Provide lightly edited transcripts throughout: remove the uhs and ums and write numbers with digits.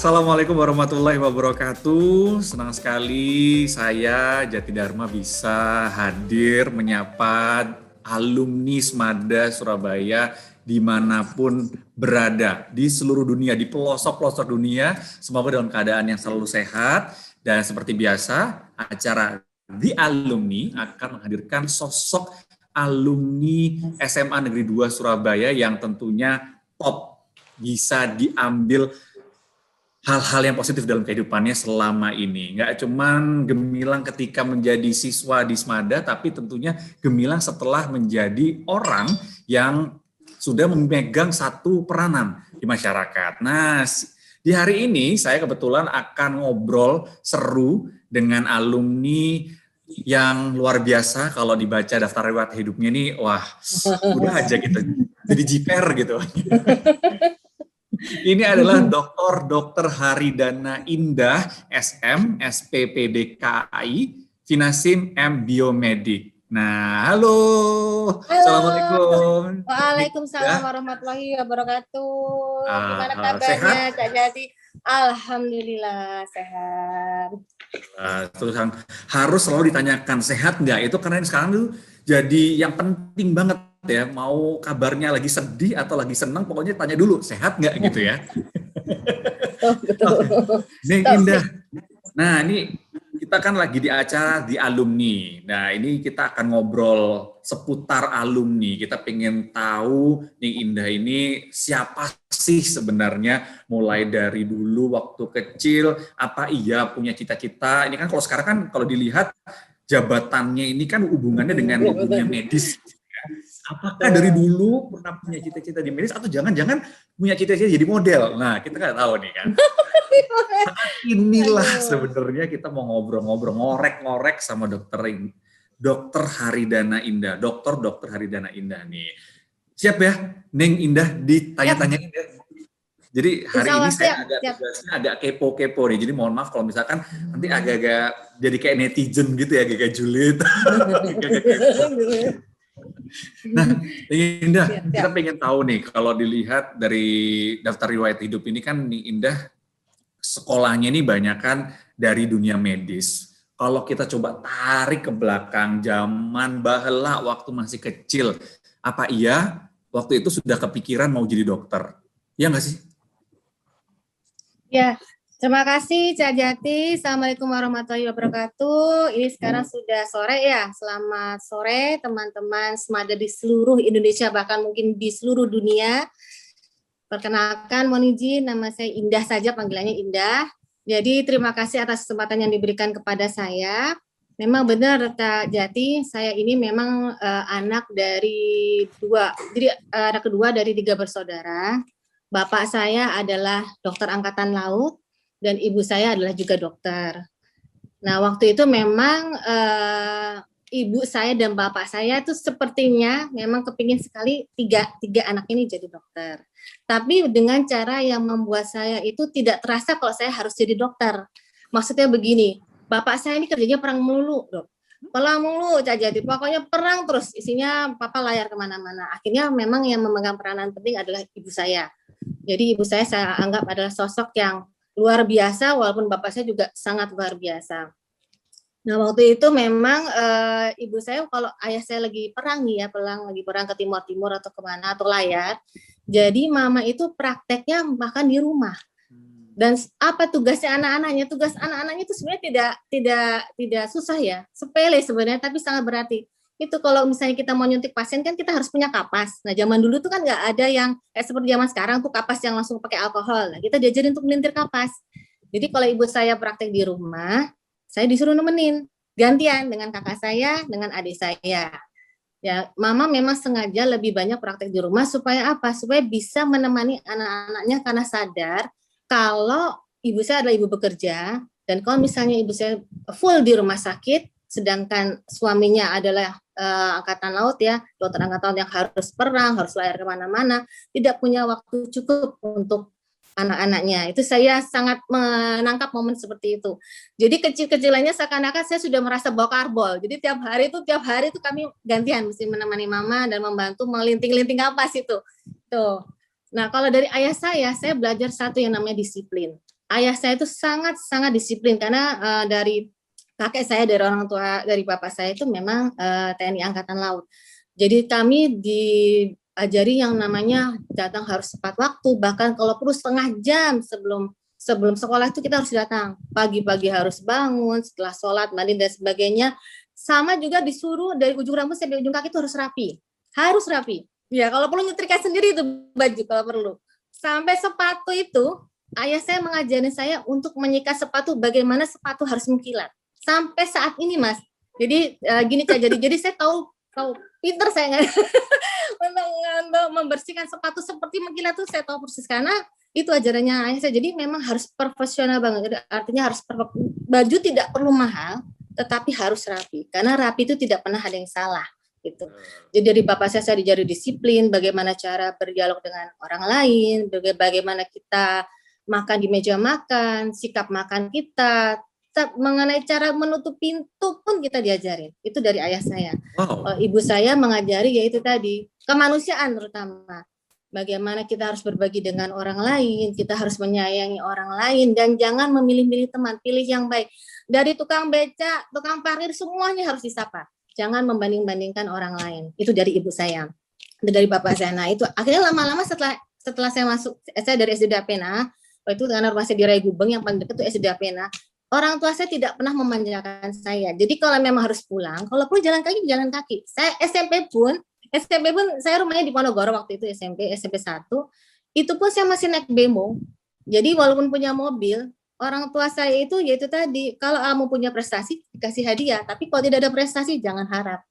Assalamualaikum warahmatullahi wabarakatuh. Senang sekali saya Jati Dharma bisa hadir menyapa alumni Smada Surabaya dimanapun berada di seluruh dunia, di pelosok-pelosok dunia. Semoga dalam keadaan yang selalu sehat. Dan seperti biasa, acara The Alumni akan menghadirkan sosok alumni SMA Negeri 2 Surabaya yang tentunya top, bisa diambil hal-hal yang positif dalam kehidupannya selama ini. Nggak cuman gemilang ketika menjadi siswa di Smada, tapi tentunya gemilang setelah menjadi orang yang sudah memegang satu peranan di masyarakat. Nah, di hari ini saya kebetulan akan ngobrol seru dengan alumni yang luar biasa. Kalau dibaca daftar riwayat hidupnya nih, wah, udah aja gitu, jadi jiper gitu. Ini adalah Dr. Haridana Indah, SM, SPPDKI, Finasim M Biomedik. Nah, halo. Assalamualaikum. Waalaikumsalam warahmatullahi wabarakatuh. Gimana kabarnya, Sehat? Cak Jati? Alhamdulillah sehat. Terus harus selalu ditanyakan sehat nggak? Itu karena sekarang tuh jadi yang penting banget ya. Mau kabarnya lagi sedih atau lagi senang, pokoknya tanya dulu sehat nggak gitu ya. Betul. Neng Indah. Nah, ini kita kan lagi di acara di alumni. Nah, ini kita akan ngobrol seputar alumni. Kita pengen tahu Neng Indah ini siapa sih sebenarnya, mulai dari dulu waktu kecil, apa iya punya cita-cita. Ini kan kalau sekarang kan kalau dilihat jabatannya ini kan hubungannya dengan dunia medis. Apakah dari dulu pernah punya cita-cita di medis atau jangan-jangan punya cita-cita jadi model? Nah, kita nggak tahu nih kan. Saat inilah sebenarnya kita mau ngobrol-ngobrol, ngorek-ngorek sama Dokter Haridana Indah, Dokter Haridana Indah nih. Siap ya, Neng Indah ditanya-tanyain ya. Jadi hari ini saya agak kepo-kepo nih. Jadi mohon maaf kalau misalkan nanti agak-agak jadi kayak netizen gitu ya, agak julid. Nah, Indah, kita pengen tahu nih, kalau dilihat dari daftar riwayat hidup ini kan Indah sekolahnya ini banyak kan dari dunia medis. Kalau kita coba tarik ke belakang zaman baheula waktu masih kecil, apa iya waktu itu sudah kepikiran mau jadi dokter? Iya nggak sih? Ya, terima kasih Cak Jati. Assalamualaikum warahmatullahi wabarakatuh. Ini sekarang sudah sore ya. Selamat sore teman-teman Smada di seluruh Indonesia, bahkan mungkin di seluruh dunia. Perkenalkan, mohon izin, nama saya Indah saja, panggilannya Indah. Jadi terima kasih atas kesempatan yang diberikan kepada saya. Memang benar Kak Jati, saya ini memang anak dari anak kedua dari 3 bersaudara. Bapak saya adalah dokter angkatan laut dan ibu saya adalah juga dokter. Nah, waktu itu memang ibu saya dan bapak saya itu sepertinya memang kepingin sekali tiga anak ini jadi dokter. Tapi dengan cara yang membuat saya itu tidak terasa kalau saya harus jadi dokter. Maksudnya begini, bapak saya ini kerjanya perang mulu, dok. Perang mulu, Cak Jati. Pokoknya perang terus, isinya papa layar kemana-mana. Akhirnya memang yang memegang peranan penting adalah ibu saya. Jadi ibu saya anggap adalah sosok yang luar biasa, walaupun bapak saya juga sangat luar biasa. Nah, waktu itu memang ibu saya, kalau ayah saya lagi perang nih ya, lagi perang ke timur atau kemana, atau layar, jadi mama itu prakteknya makan di rumah. Dan apa tugasnya anak-anaknya? Tugas anak-anaknya itu sebenarnya tidak susah ya, sepele sebenarnya, tapi sangat berarti. Itu kalau misalnya kita mau nyuntik pasien kan kita harus punya kapas. Nah, zaman dulu tuh kan nggak ada yang kayak seperti zaman sekarang tuh kapas yang langsung pakai alkohol. Nah, kita diajarin untuk melintir kapas. Jadi kalau ibu saya praktek di rumah, saya disuruh nemenin gantian dengan kakak saya, dengan adik saya. Ya, mama memang sengaja lebih banyak praktek di rumah supaya apa? Supaya bisa menemani anak-anaknya, karena sadar kalau ibu saya adalah ibu bekerja, dan kalau misalnya ibu saya full di rumah sakit, sedangkan suaminya adalah angkatan laut ya, dokter angkatan laut yang harus perang, harus layar kemana-mana, tidak punya waktu cukup untuk anak-anaknya. Itu saya sangat menangkap momen seperti itu. Jadi kecil-kecilannya seakan-akan saya sudah merasa bawa karbol. Jadi tiap hari itu kami gantian mesti menemani mama dan membantu melinting-linting kapas itu. Tuh. Nah, kalau dari ayah saya belajar satu yang namanya disiplin. ayah saya itu sangat-sangat disiplin karena dari kakek saya, dari orang tua, dari bapak saya itu memang TNI Angkatan Laut. Jadi kami diajari yang namanya datang harus tepat waktu, bahkan kalau perlu setengah jam sebelum sebelum sekolah itu kita harus datang. Pagi-pagi harus bangun, setelah sholat, mandi dan sebagainya. Sama juga disuruh dari ujung rambut sampai ujung kaki itu harus rapi. Harus rapi. Ya, kalau perlu nyetrika sendiri itu baju kalau perlu. Sampai sepatu itu, ayah saya mengajarin saya untuk menyikat sepatu bagaimana sepatu harus mengkilat. Sampai saat ini, Mas. Jadi gini Kak, jadi saya tahu pinter saya nggak untuk membersihkan sepatu seperti mengkilat tuh saya tahu persis karena itu ajarannya ayah saya. Jadi memang harus profesional banget. Jadi artinya harus baju tidak perlu mahal, tetapi harus rapi. Karena rapi itu tidak pernah ada yang salah gitu. Jadi dari bapak saya diajari disiplin, bagaimana cara berdialog dengan orang lain, bagaimana kita makan di meja makan, sikap makan kita, mengenai cara menutup pintu pun kita diajarin. Itu dari ayah saya. Wow. Ibu saya mengajari yaitu tadi kemanusiaan terutama. Bagaimana kita harus berbagi dengan orang lain, kita harus menyayangi orang lain dan jangan memilih-milih teman, pilih yang baik. Dari tukang beca, tukang parkir semuanya harus disapa. Jangan membanding-bandingkan orang lain. Itu dari ibu saya. Itu dari bapak saya. Nah, itu akhirnya lama-lama setelah saya masuk, saya dari SD Dapena, itu karena rumah saya di Raya Gubeng, yang paling dekat itu SD Dapena. Orang tua saya tidak pernah memanjakan saya. Jadi kalau memang harus pulang, kalau perlu jalan kaki. Saya SMP pun saya rumahnya di Ponorogo waktu itu SMP 1, itu pun saya masih naik bemo. Jadi walaupun punya mobil, orang tua saya itu yaitu tadi, kalau kamu punya prestasi dikasih hadiah, tapi kalau tidak ada prestasi jangan harap.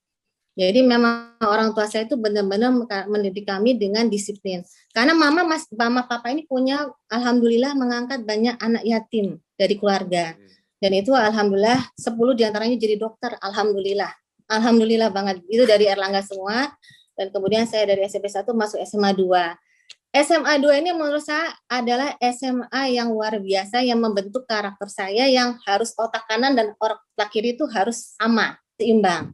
Jadi memang orang tua saya itu benar-benar mendidik kami dengan disiplin. Karena mama papa ini punya alhamdulillah mengangkat banyak anak yatim dari keluarga. Dan itu alhamdulillah 10 diantaranya jadi dokter, alhamdulillah. Alhamdulillah banget. Itu dari Erlangga semua. Dan kemudian saya dari SMP 1 masuk SMA 2. SMA 2 ini menurut saya adalah SMA yang luar biasa yang membentuk karakter saya yang harus otak kanan dan otak kiri itu harus sama, seimbang.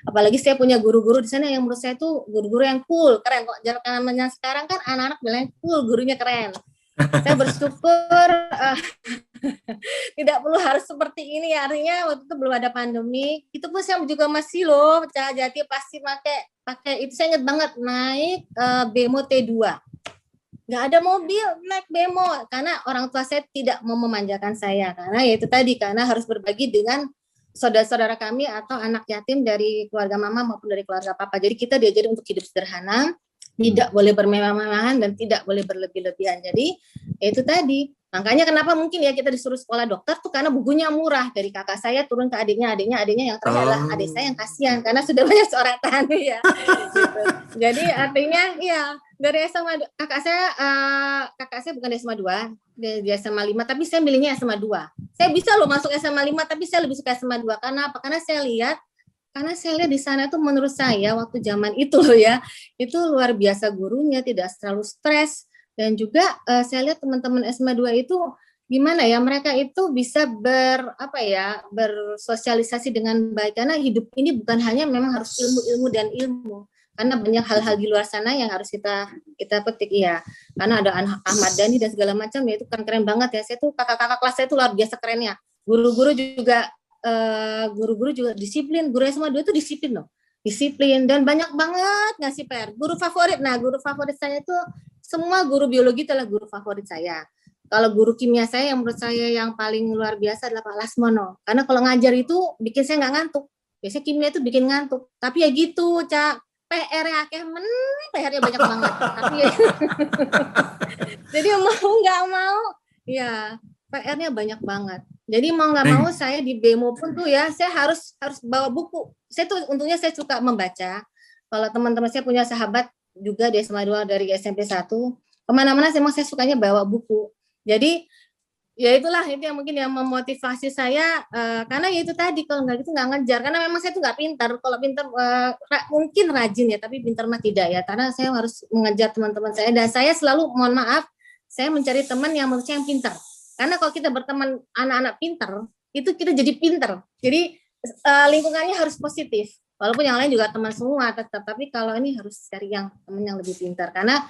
Apalagi saya punya guru-guru di sana yang menurut saya tuh guru-guru yang cool, keren. Kok zamannya sekarang kan anak-anak bilang cool, gurunya keren. Saya bersyukur tidak perlu harus seperti ini, artinya waktu itu belum ada pandemi. Itu pun saya juga masih loh, Jati pasti pakai itu saya ingat banget naik bemo T2. Nggak ada mobil, naik bemo karena orang tua saya tidak mau memanjakan saya karena yaitu tadi karena harus berbagi dengan saudara-saudara kami atau anak yatim dari keluarga mama maupun dari keluarga papa. Jadi kita diajari untuk hidup sederhana, tidak boleh bermewah-mewahan dan tidak boleh berlebih-lebihan. Jadi itu tadi. Makanya kenapa mungkin ya kita disuruh sekolah dokter tuh karena bukunya murah, dari kakak saya turun ke adiknya yang terakhir adalah adik saya yang kasihan karena sudah banyak seorang tani ya. Gitu. Jadi artinya ya dari SMA kakak saya bukan di SMA 2, di SMA 5 tapi saya milihnya SMA 2. Saya bisa loh masuk SMA 5 tapi saya lebih suka SMA 2 karena apa? Karena saya lihat di sana tuh menurut saya waktu zaman itu ya, itu luar biasa gurunya, tidak terlalu stres. Dan juga saya lihat teman-teman SMA 2 itu gimana ya, mereka itu bisa bersosialisasi dengan baik karena hidup ini bukan hanya memang harus ilmu karena banyak hal-hal di luar sana yang harus kita petik ya. Karena ada Ahmad Dhani dan segala macam ya, itu keren banget ya. Saya tuh kakak-kakak kelas saya tuh luar biasa kerennya. Guru-guru juga disiplin. Guru SMA 2 itu disiplin loh. Disiplin dan banyak banget ngasih PR. Guru favorit saya itu semua guru biologi adalah guru favorit saya. Kalau guru kimia saya yang menurut saya yang paling luar biasa adalah Pak Lasmono. Karena kalau ngajar itu bikin saya nggak ngantuk. Biasanya kimia itu bikin ngantuk. Tapi ya gitu, Cak. PR-nya PR-nya banyak banget. Tapi ya, jadi mau nggak mau, ya PR-nya banyak banget. Jadi mau nggak mau saya di BEMO pun tuh ya, saya harus bawa buku. Saya tuh untungnya saya suka membaca. Kalau teman-teman saya punya sahabat juga di SMA 2 dari SMP 1, kemana-mana saya sukanya bawa buku. Jadi ya itulah itu yang mungkin yang memotivasi saya karena ya itu tadi kalau nggak gitu nggak ngejar karena memang saya tuh nggak pintar. Kalau pintar mungkin rajin ya, tapi pintar mah tidak ya, karena saya harus mengejar teman-teman saya dan saya selalu mohon maaf saya mencari teman yang menurut saya yang pintar. Karena kalau kita berteman anak-anak pintar itu kita jadi pintar. Jadi lingkungannya harus positif. Walaupun yang lain juga teman semua tetap, tapi kalau ini harus cari yang teman yang lebih pintar karena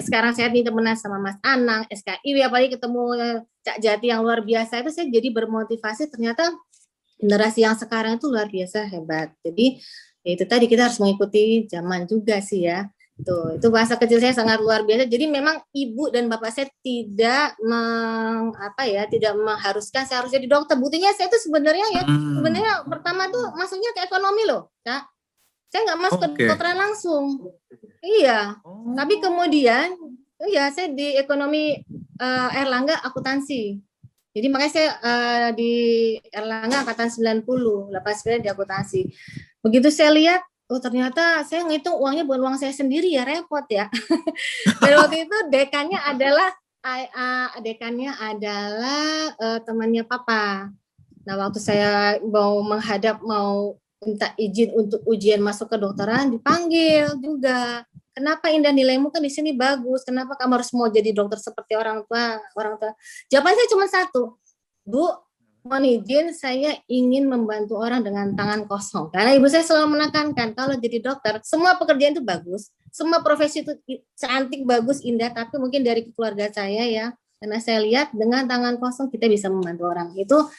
sekarang saya nih temenan sama Mas Anang, SKIW, apalagi ketemu Cak Jati yang luar biasa, itu saya jadi bermotivasi, ternyata generasi yang sekarang itu luar biasa hebat. Jadi ya itu tadi kita harus mengikuti zaman juga sih ya. Itu bahasa kecil saya sangat luar biasa. Jadi memang ibu dan bapak saya tidak tidak mengharuskan saya harus jadi dokter. Buktinya saya itu sebenarnya pertama tuh masuknya ke ekonomi loh, Kak. Saya nggak masuk ke kedokteran langsung. Iya. Tapi kemudian saya di ekonomi Erlangga akuntansi. Jadi makanya saya di Erlangga angkatan 90, 89 di akuntansi. Begitu saya lihat, ternyata saya ngitung uangnya bukan uang saya sendiri ya, repot ya. Dan waktu itu dekannya adalah temannya papa. Nah, waktu saya mau minta izin untuk ujian masuk ke dokteran, dipanggil juga. Kenapa Indah, nilaimu kan di sini bagus, kenapa kamu harus mau jadi dokter seperti orang tua? Jawaban saya cuma satu, Bu, mohon izin, saya ingin membantu orang dengan tangan kosong. Karena ibu saya selalu menekankan, kalau jadi dokter, semua pekerjaan itu bagus, semua profesi itu cantik, bagus, indah, tapi mungkin dari keluarga saya ya, karena saya lihat dengan tangan kosong kita bisa membantu orang. Itu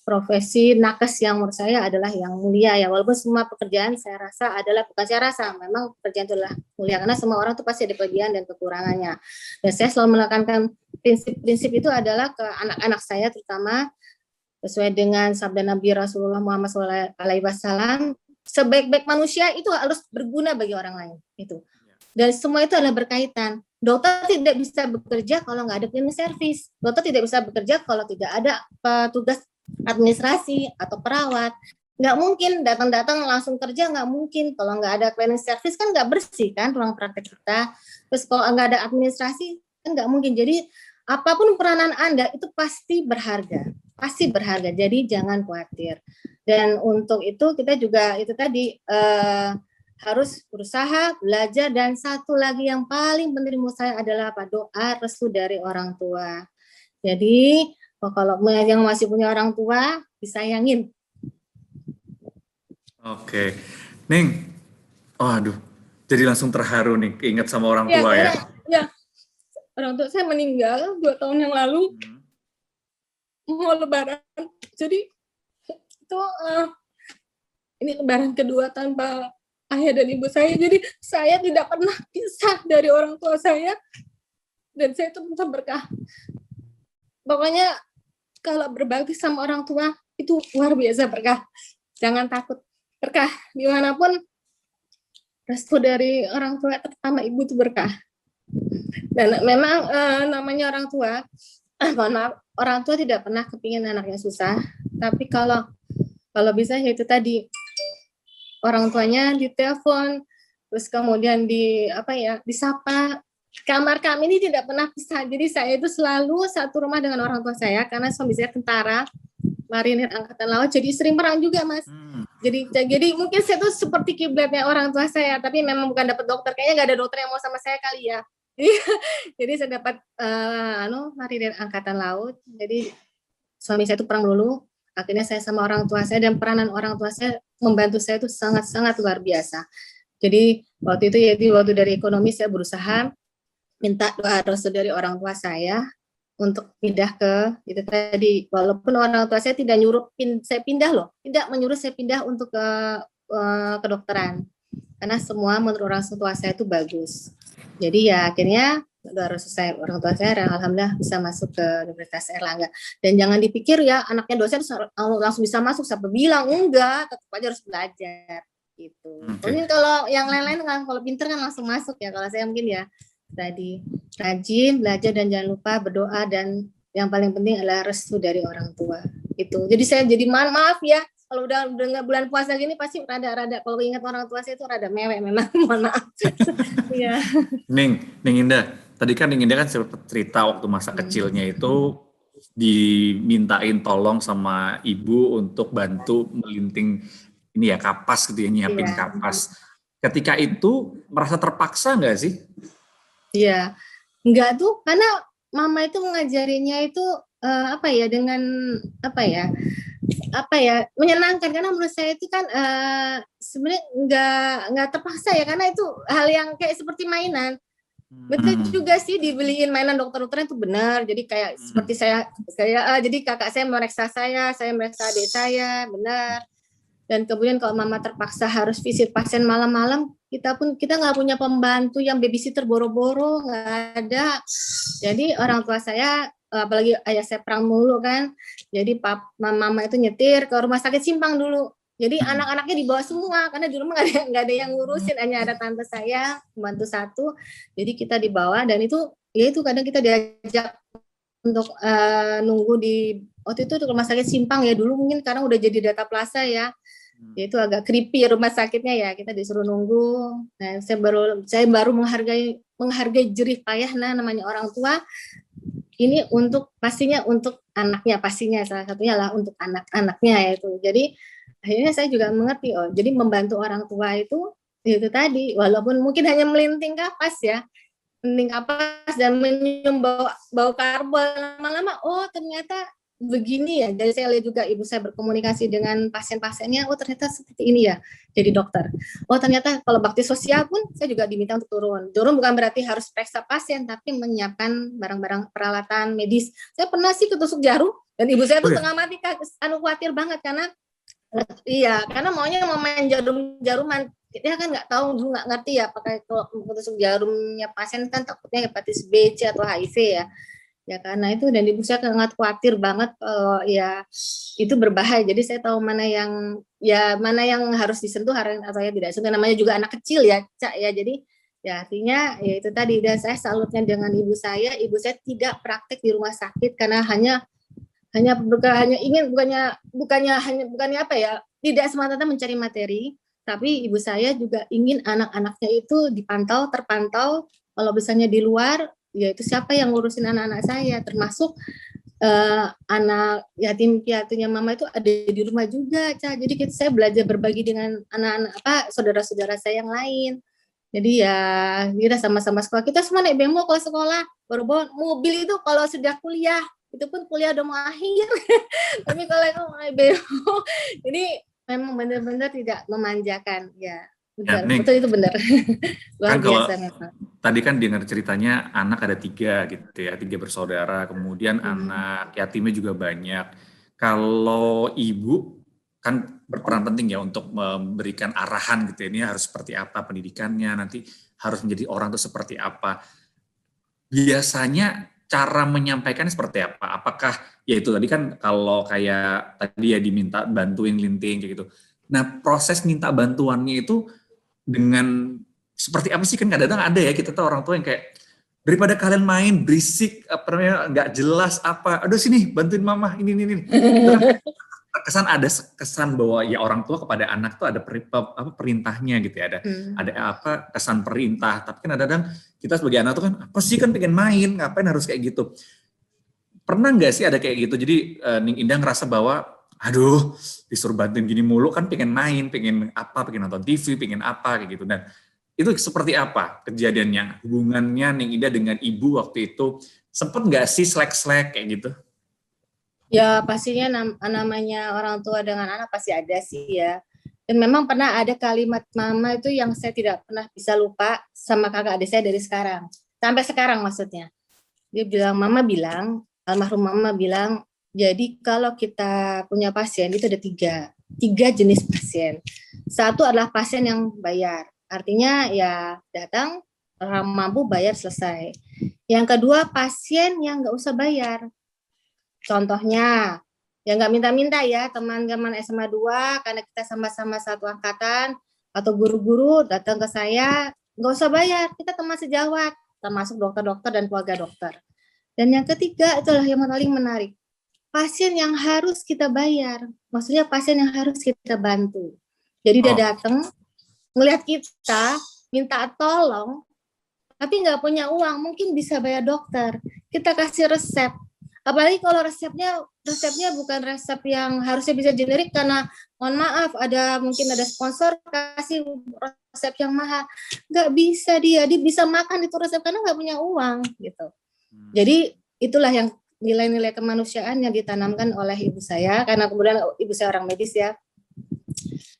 profesi nakes yang menurut saya adalah yang mulia ya, walaupun semua pekerjaan saya rasa memang pekerjaan itu adalah mulia, karena semua orang itu pasti ada kelebihan dan kekurangannya. Dan saya selalu menekankan prinsip-prinsip itu adalah ke anak-anak saya, terutama sesuai dengan sabda Nabi Rasulullah Muhammad SAW, sebaik-baik manusia itu harus berguna bagi orang lain. Itu. Dan semua itu adalah berkaitan. Dokter tidak bisa bekerja kalau nggak ada cleaning service. Dokter tidak bisa bekerja kalau tidak ada petugas administrasi atau perawat. Nggak mungkin datang-datang langsung kerja, nggak mungkin. Kalau nggak ada cleaning service kan nggak bersih kan ruang praktek kita. Terus kalau nggak ada administrasi kan nggak mungkin. Jadi apapun peranan Anda itu pasti berharga. Jadi jangan khawatir. Dan untuk itu kita juga itu tadi harus berusaha, belajar, dan satu lagi yang paling penting menurut saya adalah doa restu dari orang tua. Jadi kalau yang masih punya orang tua, disayangin. Oke. Ning, jadi langsung terharu nih, keinget sama orang tua ya. Ya, orang tua saya meninggal 2 tahun yang lalu. Mau lebaran. Jadi, itu ini lebaran kedua tanpa ayah dan ibu saya. Jadi, saya tidak pernah pisah dari orang tua saya. Dan saya itu minta berkah. Pokoknya, kalau berbakti sama orang tua itu luar biasa berkah. Jangan takut berkah dimanapun, restu dari orang tua terutama ibu itu berkah. Dan memang namanya orang tua, orang tua tidak pernah kepingin anaknya susah. Tapi kalau bisa ya itu tadi, orang tuanya ditelepon, terus kemudian disapa. Kamar kami ini tidak pernah pisah. Jadi saya itu selalu satu rumah dengan orang tua saya karena suami saya tentara marinir angkatan laut, jadi sering perang juga, Mas. Jadi mungkin saya itu seperti kiblatnya orang tua saya, tapi memang bukan dapat dokter. Kayaknya nggak ada dokter yang mau sama saya kali ya. Jadi saya dapat marinir angkatan laut. Jadi suami saya itu perang dulu. Akhirnya saya sama orang tua saya, dan peranan orang tua saya membantu saya itu sangat-sangat luar biasa. Jadi waktu dari ekonomi saya berusaha minta doa restu dari orang tua saya untuk pindah ke itu tadi, walaupun orang tua saya tidak nyuruh saya pindah loh, tidak menyuruh saya pindah untuk ke kedokteran, karena semua menurut orang tua saya itu bagus. Jadi ya akhirnya doa restu orang tua saya alhamdulillah bisa masuk ke Universitas Erlangga. Dan jangan dipikir ya anaknya dosen langsung bisa masuk, siapa bilang, enggak, tetap aja harus belajar gitu. Mungkin kalau yang lain-lain kan kalau pinter kan langsung masuk ya, kalau saya mungkin ya tadi rajin belajar dan jangan lupa berdoa, dan yang paling penting adalah restu dari orang tua itu. Jadi saya jadi maaf ya kalau udah bulan puasa gini pasti rada kalau ingat orang tua saya itu rada mewek memang. Mohon maaf. Iya. Ning Indah, tadi kan Ning Indah kan cerita waktu masa kecilnya itu dimintain tolong sama ibu untuk bantu melinting ini ya kapas gitu ya, nyiapin kapas. Ketika itu merasa terpaksa nggak sih? Iya, enggak tuh, karena mama itu ngajarinya itu dengan menyenangkan, karena menurut saya itu kan sebenarnya enggak terpaksa ya, karena itu hal yang kayak seperti mainan. Betul juga sih, dibeliin mainan dokter-dokternya itu benar. Jadi kayak seperti jadi kakak saya memeriksa saya meriksa adik saya, benar. Dan kemudian kalau mama terpaksa harus visit pasien malam-malam, kita nggak punya pembantu yang babysitter boro-boro, nggak ada. Jadi orang tua saya, apalagi ayah saya perang mulu kan, jadi mama itu nyetir ke rumah sakit Simpang dulu. Jadi anak-anaknya dibawa semua karena di rumah nggak ada yang ngurusin, hanya ada tante saya, pembantu satu. Jadi kita dibawa dan itu ya itu kadang kita diajak untuk nunggu di waktu itu di rumah sakit Simpang ya, dulu mungkin sekarang udah jadi Data Plaza ya. Itu agak creepy rumah sakitnya ya, kita disuruh nunggu. Nah, saya baru menghargai jerih payah namanya orang tua. Ini pastinya untuk anaknya, pastinya salah satunya lah untuk anak-anaknya itu. Jadi akhirnya saya juga mengerti, jadi membantu orang tua itu tadi, walaupun mungkin hanya melinting kapas ya, dan menyium bau karbol, lama-lama ternyata begini ya. Jadi saya lihat juga ibu saya berkomunikasi dengan pasien-pasiennya, ternyata seperti ini ya jadi dokter. Ternyata kalau bakti sosial pun saya juga diminta untuk turun bukan berarti harus periksa pasien, tapi menyiapkan barang-barang peralatan medis. Saya pernah sih ketusuk jarum dan ibu saya tuh tengah mati, khawatir banget karena mau main jarum-jaruman. Dia kan nggak tahu dulu, nggak ngerti ya, pakai kalau ketusuk jarumnya pasien kan takutnya hepatitis B, C atau HIV ya karena itu. Dan ibu saya sangat khawatir banget, ya itu berbahaya. Jadi saya tahu mana yang harus disentuh atau ya tidak disentuh. Namanya juga anak kecil ya, Cak ya. Jadi ya artinya ya itu tadi. Dan saya salutnya dengan ibu saya tidak praktek di rumah sakit karena hanya bukannya apa ya, tidak semata-mata mencari materi, tapi ibu saya juga ingin anak-anaknya itu terpantau. Kalau misalnya di luar, ya itu siapa yang ngurusin anak-anak saya, termasuk anak yatim piatunya mama itu ada di rumah juga, Ca. Jadi saya belajar berbagi dengan anak-anak saudara-saudara saya yang lain. Jadi ya kita sama-sama sekolah. Kita semua naik bemo kalau sekolah, baru bawa mobil itu kalau sudah kuliah. Itu pun kuliah udah mau akhir. Tapi kalau itu naik bemo, ini memang benar-benar tidak memanjakan ya. Betul itu benar. Luar biasa memang. Tadi kan dengar ceritanya anak ada 3 gitu ya, 3 bersaudara, kemudian anak yatimnya juga banyak. Kalau ibu kan berperan penting ya untuk memberikan arahan gitu ya, ini harus seperti apa pendidikannya, nanti harus menjadi orang itu seperti apa. Biasanya cara menyampaikan seperti apa? Apakah ya itu tadi kan kalau kayak tadi ya diminta bantuin linting kayak gitu. Nah, proses minta bantuannya itu dengan seperti apa sih? Kan kadang-kadang ada ya kita tuh orang tua yang kayak daripada kalian main berisik apa namanya nggak jelas apa. Aduh sini bantuin mama ini. Ada kesan bahwa ya orang tua kepada anak tuh ada perintahnya gitu ya, ada kesan perintah. Tapi kan kadang kita sebagai anak tuh kan apa sih, kan pengen main, ngapain harus kayak gitu. Pernah nggak sih ada kayak gitu? Jadi Ning Indah ngerasa bahwa aduh disuruh bantuin gini mulu, kan pengen main, pengen nonton TV, pengen apa kayak gitu. Dan itu seperti apa kejadiannya, hubungannya Ning Indah dengan ibu waktu itu? Sempet nggak sih slack kayak gitu? Ya pastinya namanya orang tua dengan anak pasti ada sih ya. Dan memang pernah ada kalimat mama itu yang saya tidak pernah bisa lupa sama kakak adik saya dari sekarang. Sampai sekarang maksudnya. Almarhum mama bilang, jadi kalau kita punya pasien itu ada tiga jenis pasien. Satu adalah pasien yang bayar. Artinya ya datang, mampu bayar selesai. Yang kedua pasien yang nggak usah bayar. Contohnya, ya nggak minta-minta ya, teman-teman SMA 2, karena kita sama-sama satu angkatan, atau guru-guru datang ke saya, nggak usah bayar, kita teman sejawat, termasuk dokter-dokter dan keluarga dokter. Dan yang ketiga, itulah yang paling menarik, pasien yang harus kita bayar, maksudnya pasien yang harus kita bantu. Jadi dia datang, ngelihat kita, minta tolong, tapi nggak punya uang, mungkin bisa bayar dokter, kita kasih resep. Apalagi kalau resepnya bukan resep yang harusnya bisa generik, karena mohon maaf mungkin ada sponsor kasih resep yang mahal, nggak bisa dia bisa makan itu resep karena nggak punya uang gitu. Jadi itulah yang nilai-nilai kemanusiaan yang ditanamkan oleh ibu saya, karena kemudian ibu saya orang medis ya.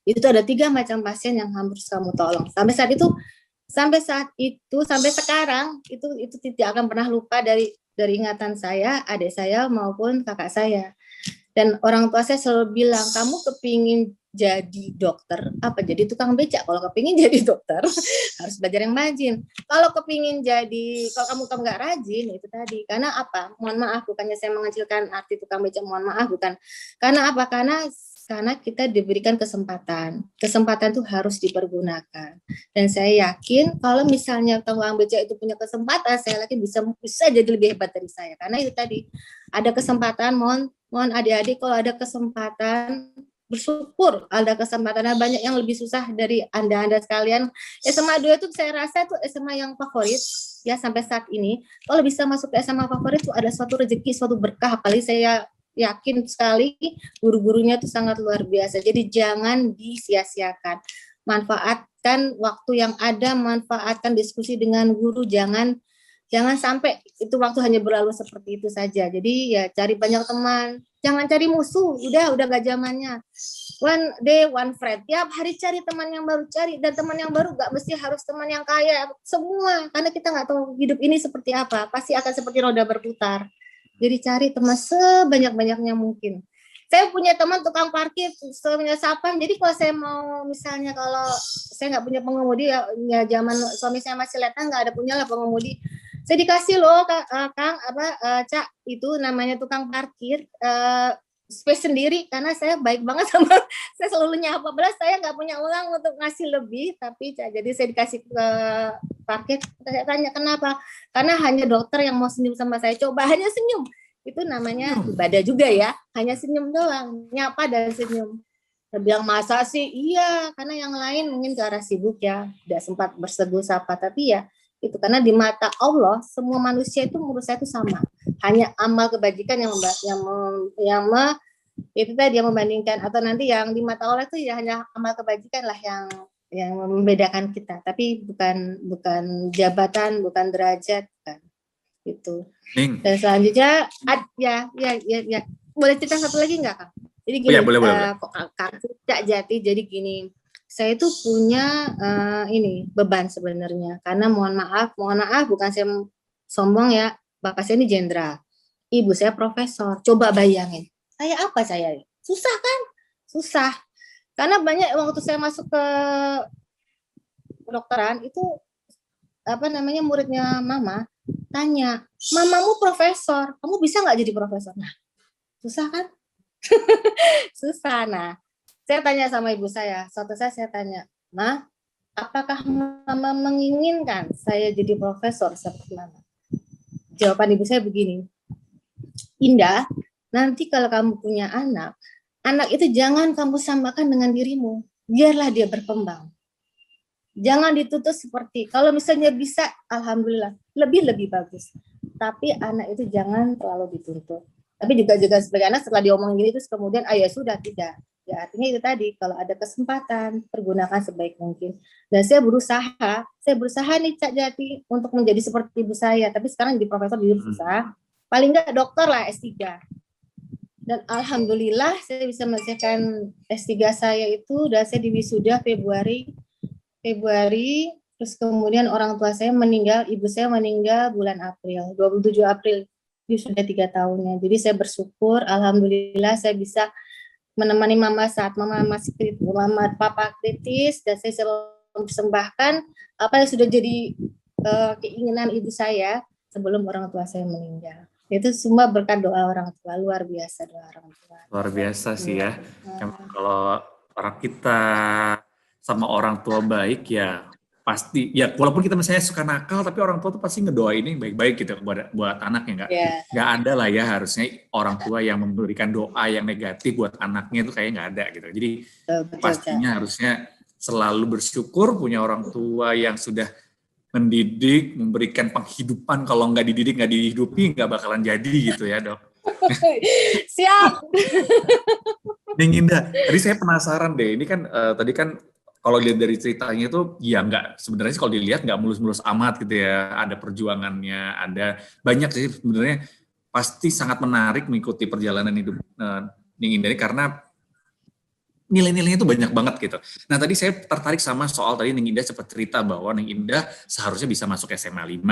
Itu ada 3 macam pasien yang harus kamu tolong. Sampai saat itu Sampai saat itu, sampai sekarang itu tidak akan pernah lupa dari ingatan saya, adik saya maupun kakak saya. Dan orang tua saya selalu bilang, kamu kepingin jadi dokter, apa jadi tukang becak? Kalau kepingin jadi dokter, harus belajar yang rajin. Kalau kepingin jadi, kalau kamu nggak rajin, itu tadi. Karena apa? Mohon maaf, bukannya saya mengecilkan arti tukang becak, mohon maaf, bukan. Karena apa? Karena kita diberikan kesempatan. Kesempatan itu harus dipergunakan. Dan saya yakin kalau misalnya tukang becak itu punya kesempatan, saya yakin bisa jadi lebih hebat dari saya. Karena itu tadi, ada kesempatan, mohon adik-adik kalau ada kesempatan bersyukur ada kesempatan. Banyak yang lebih susah dari anda sekalian. SMA 2 itu saya rasa itu SMA yang favorit ya sampai saat ini. Kalau bisa masuk ke SMA favorit itu ada suatu rezeki, suatu berkah. Apalagi saya yakin sekali guru-gurunya itu sangat luar biasa. Jadi jangan disia-siakan. Manfaatkan waktu yang ada, manfaatkan diskusi dengan guru, jangan sampai itu waktu hanya berlalu seperti itu saja. Jadi ya cari banyak teman, jangan cari musuh. Udah gak zamannya. One day one friend. Tiap hari cari teman yang baru, cari, dan teman yang baru gak mesti harus teman yang kaya semua, karena kita nggak tahu hidup ini seperti apa. Pasti akan seperti roda berputar. Jadi cari teman sebanyak-banyaknya mungkin. Saya punya teman tukang parkir, punya sapam. Jadi kalau saya mau misalnya kalau saya nggak punya pengemudi ya zaman suami saya masih letang nggak ada punya lah pengemudi. Saya dikasih loh Kang Cak itu namanya tukang parkir space sendiri karena saya baik banget sama saya selalu nyapa. Belas saya nggak punya uang untuk ngasih lebih tapi jadi saya dikasih ke parkir. Saya tanya kenapa? Karena hanya dokter yang mau senyum sama saya. Coba hanya senyum. Itu namanya ibadah juga ya. Hanya senyum doang, nyapa dan senyum. Saya bilang masa sih? Iya, karena yang lain mungkin ke arah sibuk ya, tidak sempat bersegur sapa. Tapi ya itu karena di mata Allah semua manusia itu menurut saya itu sama. Hanya amal kebajikan itu tadi yang membandingkan atau nanti yang di mata Allah itu ya hanya amal kebajikan lah yang membedakan kita. Tapi bukan jabatan, bukan derajat, kan. Itu. Dan selanjutnya ya. Boleh cerita satu lagi nggak, Kang? Jadi gini, boleh. Kak Cak Jati, jadi gini, saya itu punya ini beban sebenarnya, karena mohon maaf, bukan saya sombong ya, bapak saya ini jenderal, ibu saya profesor, coba bayangin, saya susah kan? Susah, karena banyak waktu saya masuk ke kedokteran itu muridnya mama tanya, mamamu profesor, kamu bisa nggak jadi profesor? Nah, susah kan? Susah. Nah, saya tanya sama ibu saya, suatu saat saya tanya, Ma, apakah mama menginginkan saya jadi profesor seperti mama? Jawaban ibu saya begini, Indah, nanti kalau kamu punya anak itu jangan kamu samakan dengan dirimu, biarlah dia berkembang. Jangan ditutup seperti, kalau misalnya bisa, alhamdulillah, lebih bagus. Tapi anak itu jangan terlalu dituntut. Tapi juga sebagai anak setelah diomongin gini, terus kemudian, ya sudah, tidak. Ya artinya itu tadi, kalau ada kesempatan, pergunakan sebaik mungkin. Dan saya berusaha nih Cak Jati, untuk menjadi seperti ibu saya. Tapi sekarang jadi profesor di susah. Paling enggak dokter lah, S3. Dan alhamdulillah saya bisa menyelesaikan S3 saya itu, dan saya diwisuda Februari, terus kemudian orang tua saya meninggal, ibu saya meninggal bulan April, 27 April, itu sudah 3 tahunnya. Jadi saya bersyukur, alhamdulillah saya bisa menemani mama saat mama masih kritis, papa kritis, dan saya mempersembahkan apa yang sudah jadi keinginan ibu saya sebelum orang tua saya meninggal. Itu semua berkat doa orang tua, luar biasa doa orang tua. Luar biasa sih ya. Kalau orang kita sama orang tua baik ya pasti ya walaupun kita misalnya suka nakal tapi orang tua tuh pasti ngedoain yang baik-baik gitu buat anaknya nggak ada lah ya harusnya orang tua yang memberikan doa yang negatif buat anaknya itu kayaknya nggak ada gitu. Jadi pastinya harusnya selalu bersyukur punya orang tua yang sudah mendidik, memberikan penghidupan. Kalau nggak dididik, nggak dihidupi, nggak bakalan jadi gitu ya, Dok. Siap. Indah, tadi saya penasaran deh. Ini kan tadi kan kalau lihat dari ceritanya itu, ya nggak sebenarnya kalau dilihat nggak mulus-mulus amat gitu ya. Ada perjuangannya, ada banyak sih sebenarnya. Pasti sangat menarik mengikuti perjalanan hidup Ning Indah ini karena nilai-nilainya itu banyak banget gitu. Nah tadi saya tertarik sama soal tadi Ning Indah sempat cerita bahwa Ning Indah seharusnya bisa masuk SMA 5,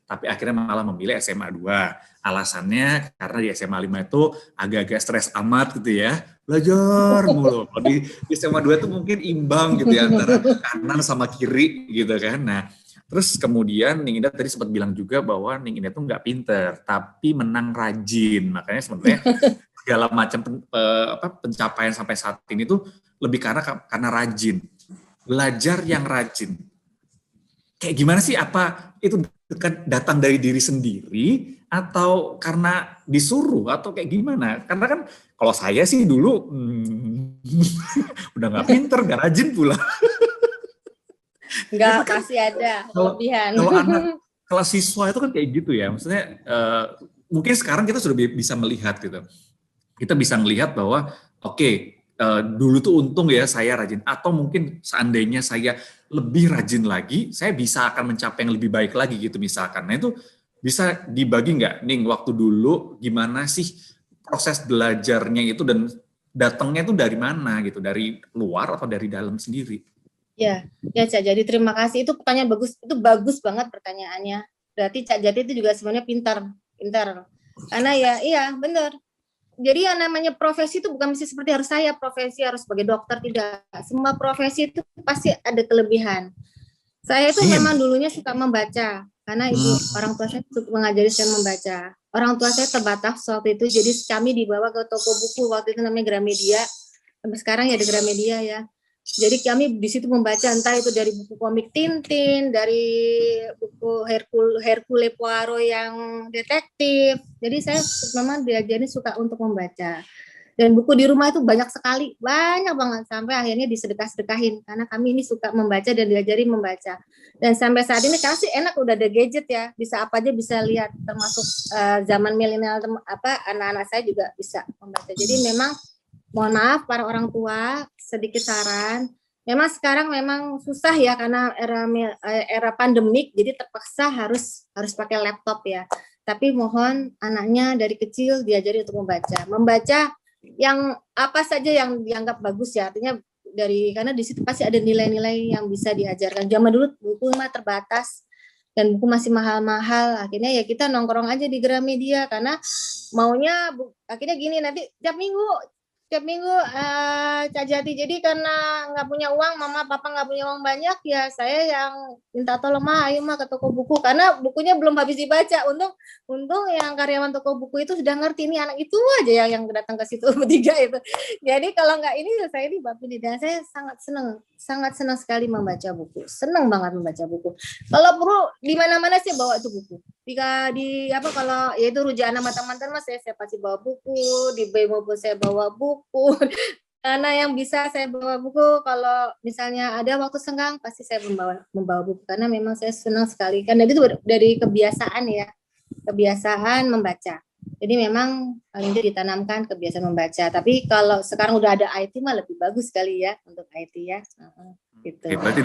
tapi akhirnya malah memilih SMA 2. Alasannya karena di SMA 5 itu agak-agak stres amat gitu ya, belajar mulu. Kalau di SMA 2 itu mungkin imbang gitu ya antara kanan sama kiri gitu kan. Nah terus kemudian Ning Indah tadi sempat bilang juga bahwa Ning Indah tuh nggak pinter, tapi menang rajin. Makanya sebenarnya segala macam pencapaian sampai saat ini tuh lebih karena rajin, belajar yang rajin. Kayak gimana sih? Apa itu datang dari diri sendiri atau karena disuruh atau kayak gimana? Karena kan kalau saya sih dulu udah nggak pinter, nggak rajin pula. Itu Enggak, kan pasti ada kalau kelebihan. kalau anak kelas siswa itu kan kayak gitu ya. Maksudnya mungkin sekarang kita sudah bisa melihat gitu. Kita bisa melihat bahwa oke, dulu tuh untung ya saya rajin, atau mungkin seandainya saya lebih rajin lagi, saya bisa akan mencapai yang lebih baik lagi gitu misalkan. Nah itu bisa dibagi nggak, Ning, waktu dulu gimana sih proses belajarnya itu dan datangnya itu dari mana gitu, dari luar atau dari dalam sendiri? Ya, ya Cak. Jadi terima kasih, itu pertanyaan bagus, itu bagus banget pertanyaannya. Berarti Cak Jati itu juga sebenarnya pintar. Karena ya iya benar. Jadi yang namanya profesi itu bukan mesti seperti harus saya profesi harus sebagai dokter, tidak. Semua profesi itu pasti ada kelebihan. Saya itu memang dulunya suka membaca karena ibu orang tua saya suka mengajari saya membaca. Orang tua saya terbatas waktu itu, jadi kami dibawa ke toko buku waktu itu namanya Gramedia. Sampai sekarang ya ada Gramedia ya. Jadi kami di situ membaca entah itu dari buku komik Tintin, dari buku Hercule Poirot yang detektif. Jadi saya memang diajari suka untuk membaca. Dan buku di rumah itu banyak sekali, banyak banget sampai akhirnya disedekah-sedekahin karena kami ini suka membaca dan diajari membaca. Dan sampai saat ini karena sih enak udah ada gadget ya, bisa apa aja bisa lihat, termasuk zaman milenial anak-anak saya juga bisa membaca. Jadi memang mohon maaf para orang tua, sedikit saran. Memang sekarang memang susah ya karena era pandemik, jadi terpaksa harus pakai laptop ya. Tapi mohon anaknya dari kecil diajari untuk membaca. Membaca yang apa saja yang dianggap bagus ya. Artinya karena di situ pasti ada nilai-nilai yang bisa diajarkan. Zaman dulu buku mah terbatas dan buku masih mahal-mahal. Akhirnya ya kita nongkrong aja di Gramedia karena maunya akhirnya gini, nanti tiap minggu Cak Jati, jadi karena nggak punya uang, mama papa nggak punya uang banyak, ya saya yang minta tolong ayo ke toko buku karena bukunya belum habis dibaca. Untung yang karyawan toko buku itu sudah ngerti, ini anak itu aja yang datang ke situ bertiga itu. Jadi kalau nggak ini saya di bab ini, dan saya sangat senang sekali membaca buku, senang banget membaca buku. Kalau perlu di mana-mana sih bawa itu buku. Jika kalau yaitu rujaan sama teman-teman saya pasti bawa buku, di BEM pun saya bawa buku. Karena yang bisa saya bawa buku, kalau misalnya ada waktu senggang pasti saya membawa buku karena memang saya senang sekali. Karena itu dari kebiasaan ya, kebiasaan membaca. Jadi memang paling tidak ditanamkan kebiasaan membaca. Tapi kalau sekarang udah ada IT mah lebih bagus sekali ya untuk IT ya. Gitu. Oke, berarti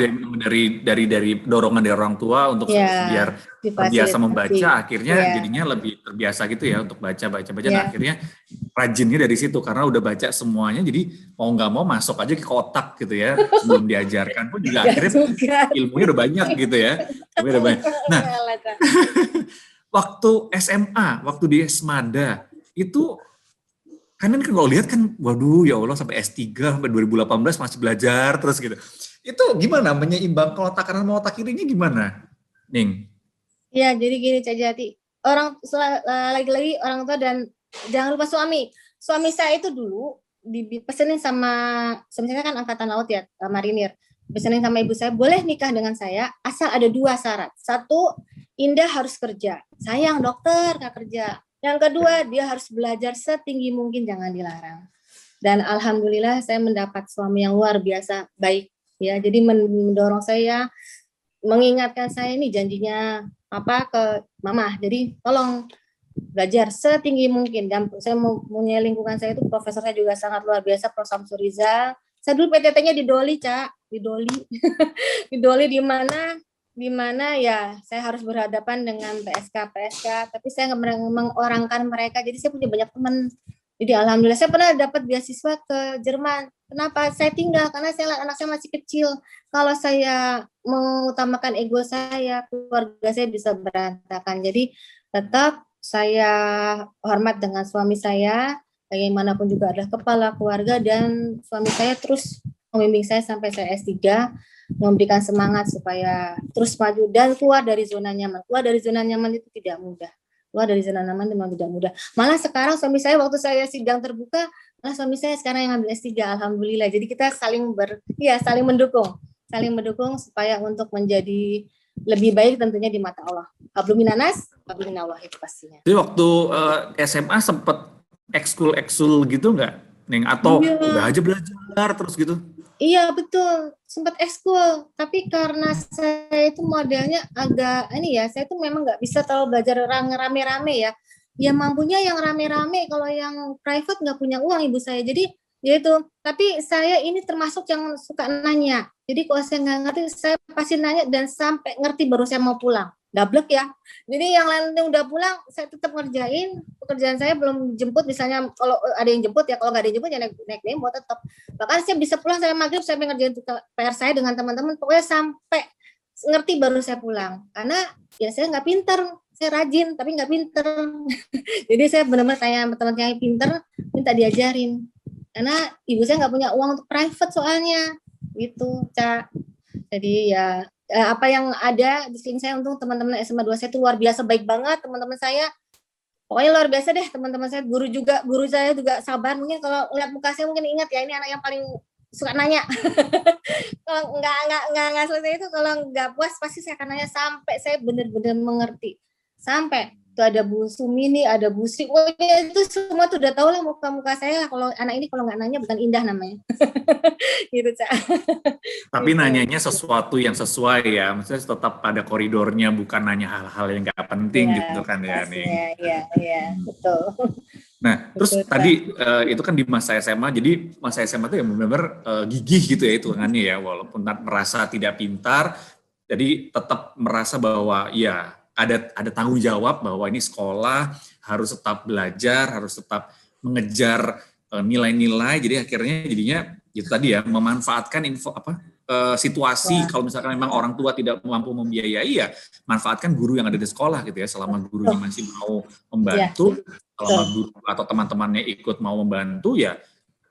dari dorongan dari orang tua untuk biar terbiasa membaca, akhirnya jadinya lebih terbiasa gitu ya untuk baca. Nah akhirnya rajinnya dari situ karena udah baca semuanya, jadi mau nggak mau masuk aja ke otak gitu ya, sebelum diajarkan pun juga akhirnya ilmunya udah banyak gitu ya. Nah, waktu SMA, waktu di Esmada itu kan kalau lihat kan, waduh ya Allah sampai S3 sampai 2018 masih belajar terus gitu. Itu gimana menyeimbang kalau otak kanan mau otak kirinya gimana, Ning? Ya, jadi gini Cak Jati, lagi-lagi orang tua dan jangan lupa suami. Suami saya itu dulu dipesenin sama saya kan angkatan laut ya, marinir. Pesenin sama ibu saya, boleh nikah dengan saya asal ada 2 syarat. 1, Indah harus kerja. Sayang dokter nggak kerja. Yang kedua, dia harus belajar setinggi mungkin, jangan dilarang. Dan alhamdulillah saya mendapat suami yang luar biasa baik. Ya, jadi mendorong saya, mengingatkan saya ini janjinya ke mama. Jadi tolong belajar setinggi mungkin. Dan saya punya lingkungan saya itu profesor saya juga sangat luar biasa, Prof. Samsur Rizal. Saya dulu PTT-nya di Doli, Cak, di Doli. Di Doli di mana ya saya harus berhadapan dengan PSK, tapi saya nggak mengorangkan mereka. Jadi saya punya banyak teman. Jadi alhamdulillah saya pernah dapat beasiswa ke Jerman. Kenapa saya tinggal? Karena saya lihat anak saya masih kecil. Kalau saya mengutamakan ego saya, keluarga saya bisa berantakan. Jadi tetap saya hormat dengan suami saya, bagaimanapun juga adalah kepala keluarga, dan suami saya terus membimbing saya sampai saya S3, memberikan semangat supaya terus maju dan keluar dari zona nyaman. Keluar dari zona nyaman itu tidak mudah. Keluar dari zona nyaman memang tidak mudah. Malah sekarang suami saya waktu saya sidang terbuka, malah suami saya sekarang yang ngambil S3, alhamdulillah. Jadi kita saling mendukung supaya untuk menjadi lebih baik tentunya di mata Allah. Hablum minanas, hablum minallah, itu pastinya. Jadi waktu SMA sempet ekskul gitu nggak, Neng? Atau Iya. udah aja belajar terus gitu? Iya betul, sempat ekskul. Tapi karena saya itu modelnya agak ini ya, saya itu memang nggak bisa terlalu belajar rame-rame ya. Ya mampunya yang rame-rame, kalau yang private nggak punya uang ibu saya. Jadi ya itu. Tapi saya ini termasuk yang suka nanya. Jadi kalau saya nggak ngerti, saya pasti nanya dan sampai ngerti baru saya mau pulang. Dablek ya. Jadi yang lain udah pulang, saya tetap ngerjain pekerjaan saya, belum jemput. Misalnya kalau ada yang jemput ya, kalau nggak ada yang jemput ya naik demo tetap. Bahkan saya bisa pulang sampai maghrib, saya ngerjain PR saya dengan teman-teman, pokoknya sampai ngerti baru saya pulang. Karena ya saya nggak pinter, saya rajin tapi nggak pinter. Jadi saya benar-benar tanya sama teman yang pinter, minta diajarin. Karena ibu saya nggak punya uang untuk private soalnya, gitu, Cak. Jadi ya apa yang ada di sini saya, untuk teman-teman SMA 2 saya itu luar biasa baik banget, teman-teman saya. Pokoknya luar biasa deh teman-teman saya, guru saya juga sabar. Mungkin kalau lihat muka saya mungkin ingat ya, ini anak yang paling suka nanya. Kalau nggak selesai itu, kalau nggak puas pasti saya akan nanya sampai saya benar-benar mengerti. Sampai itu ada Bu Sumini, ada Bu Sri, itu semua tuh udah tahu lah muka-muka saya. Kalau anak ini kalau nggak nanya bukan indah namanya. Gitu, Cak. Tapi Gitu. nanyanya sesuatu yang sesuai ya, maksudnya tetap pada koridornya, bukan nanya hal-hal yang nggak penting gitu Ya, kan ya, pastinya, Ning. ya, betul. Nah, terus Betul, Cak. tadi itu kan di masa SMA, jadi masa SMA itu ya benar-benar gigih gitu ya hitungannya ya, walaupun merasa tidak pintar, jadi tetap merasa bahwa ya ada tanggung jawab bahwa ini sekolah harus tetap belajar, harus tetap mengejar nilai-nilai. Jadi akhirnya jadinya itu tadi ya, memanfaatkan situasi. Kalau misalkan memang orang tua tidak mampu membiayai, ya manfaatkan guru yang ada di sekolah gitu ya, selama gurunya masih mau membantu, selama guru atau teman-temannya ikut mau membantu, ya